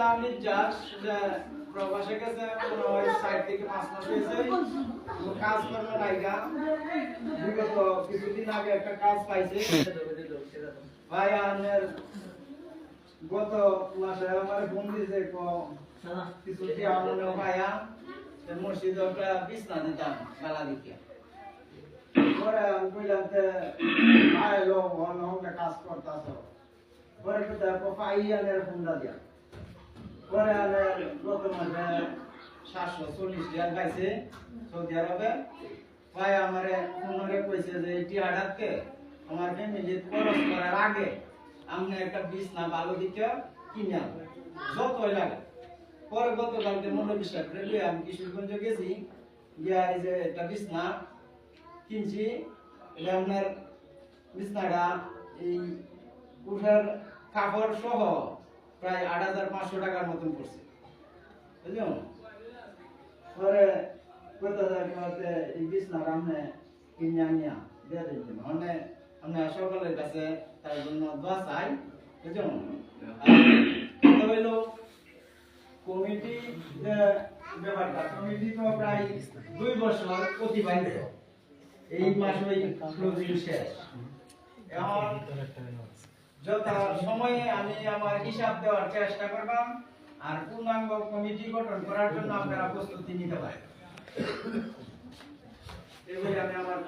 একটা নির্যাস যে প্রবাসে গেছে কোনো ওই সাইড থেকে 5 মাস হয়েছে কাজ করবে নাইগা বিগত কিছুদিন আগে একটা কাজ পাইছে ভাই আনের গত মাসে আমার ফোন দিয়েছে কিছু কি আমার ভাইয়া মসজিদে একটা বিছনা দিতাম গালা দিকে পরে আমি কইলাম যে ভাই লোক অন্য কাজ করতাছ পরে তো দেখো পাইয়ানের ফোনটা দিয়া পরে আনে গত মাসে 740 রিয়াল পাইছে সৌদি আরবে ভাই আমারে ফোনে কইছে যে এটি আড়াতকে আমার ফ্যামিলি খরচ করার আগে আমি একটা বিছনা ভালো দিকে কিনে আনবো যতই লাগে পরে গতকালকে মনে বিশ্বাস করে লিয়ে আমি কিশোরগঞ্জে গেছি গিয়া এই যে একটা বিছনা কিনছি এটা আপনার বিছনাটা এই উঠার কাপড় সহ প্রায় 8500 টাকার মতন পড়ছে বুঝলেন পরে কত টাকাতে এই বিছনাটা আমি কিনে আনিয়া দিয়ে দিয়েছি মানে আমি সকলের কাছে তার জন্য দোয়া চাই বুঝলেন কথা হইল কমিটি ব্যাপারটা কমিটি তো প্রায় 2 বছর অতিবাহিত এই মাস ওই ক্লোজিং শেষ এখন যথা সময়ে আমি আমার হিসাব দেওয়ার চেষ্টা করলাম আর পূর্ণাঙ্গ কমিটি গঠন করার জন্য আপনারা প্রস্তুতি নিতে পারেন এগুলি আমি আমার